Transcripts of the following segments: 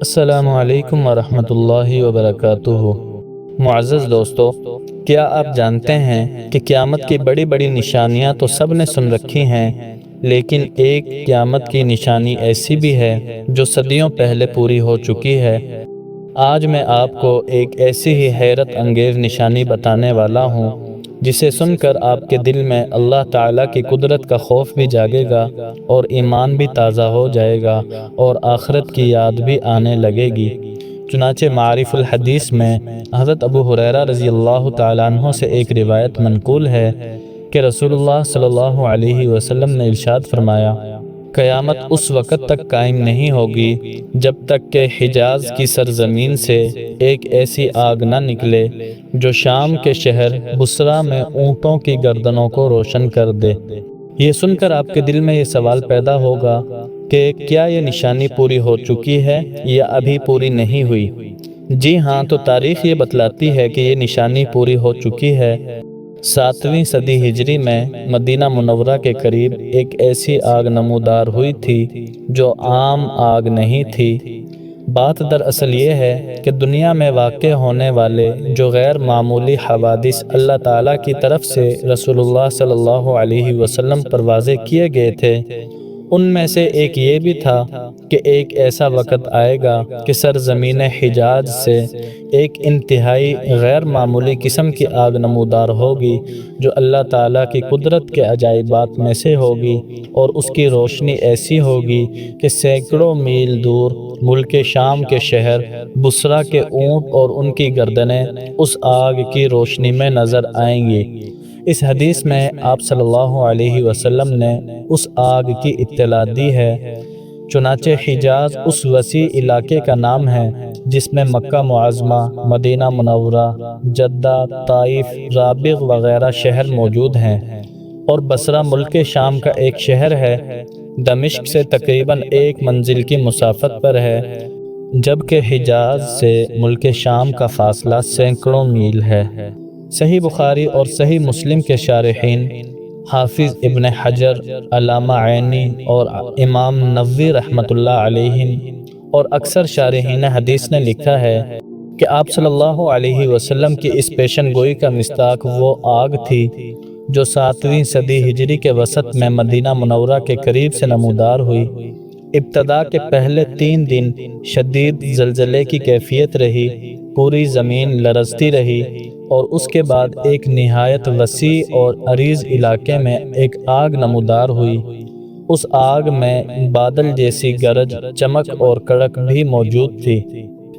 السلام علیکم ورحمۃ اللہ وبرکاتہ۔ معزز دوستو، کیا آپ جانتے ہیں کہ قیامت کی بڑی بڑی نشانیاں تو سب نے سن رکھی ہیں، لیکن ایک قیامت کی نشانی ایسی بھی ہے جو صدیوں پہلے پوری ہو چکی ہے۔ آج میں آپ کو ایک ایسی ہی حیرت انگیز نشانی بتانے والا ہوں جسے سن کر آپ کے دل میں اللہ تعالیٰ کی قدرت کا خوف بھی جاگے گا اور ایمان بھی تازہ ہو جائے گا اور آخرت کی یاد بھی آنے لگے گی۔ چنانچہ معارف الحدیث میں حضرت ابو ہریرہ رضی اللہ تعالیٰ عنہ سے ایک روایت منقول ہے کہ رسول اللہ صلی اللہ علیہ وسلم نے ارشاد فرمایا، قیامت اس وقت تک قائم نہیں ہوگی جب تک کہ حجاز کی سرزمین سے ایک ایسی آگ نہ نکلے جو شام کے شہر بصرہ میں اونٹوں کی گردنوں کو روشن کر دے۔ یہ سن کر آپ کے دل میں یہ سوال پیدا ہوگا کہ کیا یہ نشانی پوری ہو چکی ہے یا ابھی پوری نہیں ہوئی؟ جی ہاں، تو تاریخ یہ بتلاتی ہے کہ یہ نشانی پوری ہو چکی ہے۔ 7ویں صدی ہجری میں مدینہ منورہ کے قریب ایک ایسی آگ نمودار ہوئی تھی جو عام آگ نہیں تھی۔ بات دراصل یہ ہے کہ دنیا میں واقع ہونے والے جو غیر معمولی حوادث اللہ تعالیٰ کی طرف سے رسول اللہ صلی اللہ علیہ وسلم پر واضح کیے گئے تھے، ان میں سے ایک یہ بھی تھا کہ ایک ایسا وقت آئے گا کہ سرزمین حجاز سے ایک انتہائی غیر معمولی قسم کی آگ نمودار ہوگی جو اللہ تعالیٰ کی قدرت کے عجائبات میں سے ہوگی، اور اس کی روشنی ایسی ہوگی کہ سینکڑوں میل دور ملک شام کے شہر بصرہ کے اونٹ اور ان کی گردنیں اس آگ کی روشنی میں نظر آئیں گی۔ اس حدیث میں آپ صلی اللہ علیہ وسلم نے اس آگ کی اطلاع دی ہے۔ چنانچہ حجاز اس وسیع علاقے کا نام ہے جس میں مکہ معظمہ، مدینہ منورہ، جدہ، طائف، رابغ وغیرہ شہر موجود ہیں، اور بصرہ ملک شام کا ایک شہر ہے۔ دمشق سے تقریباً 1 منزل کی مسافت پر ہے، جبکہ حجاز سے ملک شام کا فاصلہ سینکڑوں میل ہے۔ صحیح بخاری اور صحیح مسلم کے شارحین حافظ ابن حجر، علامہ عینی اور امام نووی رحمۃ اللہ علیہم اور اکثر شارحین حدیث نے لکھا ہے کہ آپ صلی اللہ علیہ وسلم کی اس پیشن گوئی کا مصداق وہ آگ تھی جو 7ویں صدی ہجری کے وسط میں مدینہ منورہ کے قریب سے نمودار ہوئی۔ ابتدا کے پہلے 3 دن شدید زلزلے کی کیفیت رہی، پوری زمین لرزتی رہی، اور اس کے بعد ایک نہایت وسیع اور عریض علاقے میں ایک آگ نمودار ہوئی۔ اس آگ میں بادل جیسی گرج، چمک اور کڑک بھی موجود تھی۔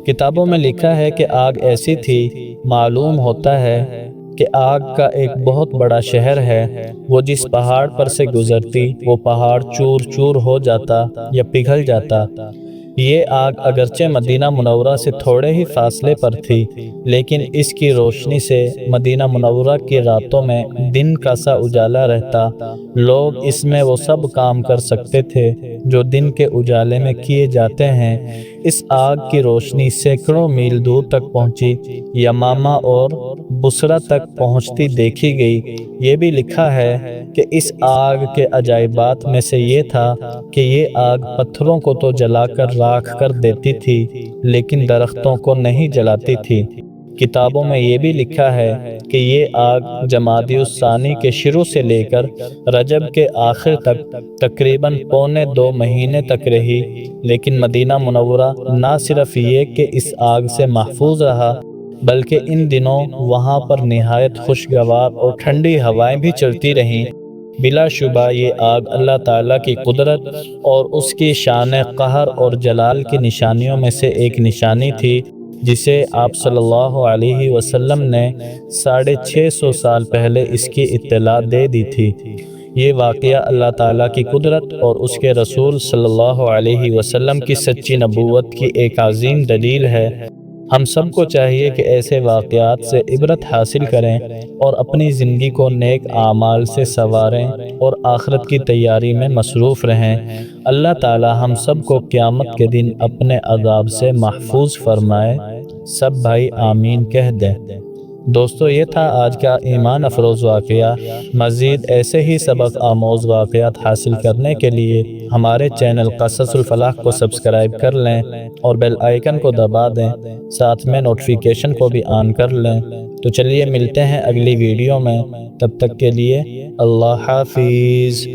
کتابوں میں لکھا ہے کہ آگ ایسی تھی، معلوم ہوتا ہے کہ آگ کا ایک بہت بڑا شہر ہے، وہ جس پہاڑ پر سے گزرتی وہ پہاڑ چور چور ہو جاتا یا پگھل جاتا۔ یہ آگ اگرچہ مدینہ منورہ سے تھوڑے ہی فاصلے پر تھی، لیکن اس کی روشنی سے مدینہ منورہ کی راتوں میں دن کا سا اجالا رہتا۔ لوگ اس میں وہ سب کام کر سکتے تھے جو دن کے اجالے میں کیے جاتے ہیں۔ اس آگ کی روشنی سینکڑوں میل دور تک پہنچی، یمامہ اور بصرہ تک پہنچتی دیکھی گئی۔ یہ بھی لکھا ہے کہ اس آگ کے عجائبات میں سے یہ تھا کہ یہ آگ پتھروں کو تو جلا کر راکھ کر دیتی تھی، لیکن درختوں کو نہیں جلاتی تھی۔ کتابوں میں یہ بھی لکھا ہے کہ یہ آگ جمادی الثانی کے شروع سے لے کر رجب کے آخر تک تقریباً پونے 2 مہینے تک رہی، لیکن مدینہ منورہ نہ صرف یہ کہ اس آگ سے محفوظ رہا، بلکہ ان دنوں وہاں پر نہایت خوشگوار اور ٹھنڈی ہوائیں بھی چلتی رہیں۔ بلا شبہ یہ آگ اللہ تعالیٰ کی قدرت اور اس کی شان قہر اور جلال کی نشانیوں میں سے ایک نشانی تھی، جسے آپ صلی اللہ علیہ وسلم نے 650 سال پہلے اس کی اطلاع دے دی تھی۔ یہ واقعہ اللہ تعالیٰ کی قدرت اور اس کے رسول صلی اللہ علیہ وسلم کی سچی نبوت کی ایک عظیم دلیل ہے۔ ہم سب کو چاہیے کہ ایسے واقعات سے عبرت حاصل کریں اور اپنی زندگی کو نیک اعمال سے سنواریں اور آخرت کی تیاری میں مصروف رہیں۔ اللہ تعالی ہم سب کو قیامت کے دن اپنے عذاب سے محفوظ فرمائے۔ سب بھائی آمین کہہ دیں۔ دوستو یہ تھا آج کا ایمان افروز واقعہ۔ مزید ایسے ہی سبق آموز واقعات حاصل کرنے کے لیے ہمارے چینل قصص الفلاح کو سبسکرائب کر لیں اور بیل آئیکن کو دبا دیں، ساتھ میں نوٹیفیکیشن کو بھی آن کر لیں۔ تو چلیے ملتے ہیں اگلی ویڈیو میں، تب تک کے لیے اللہ حافظ۔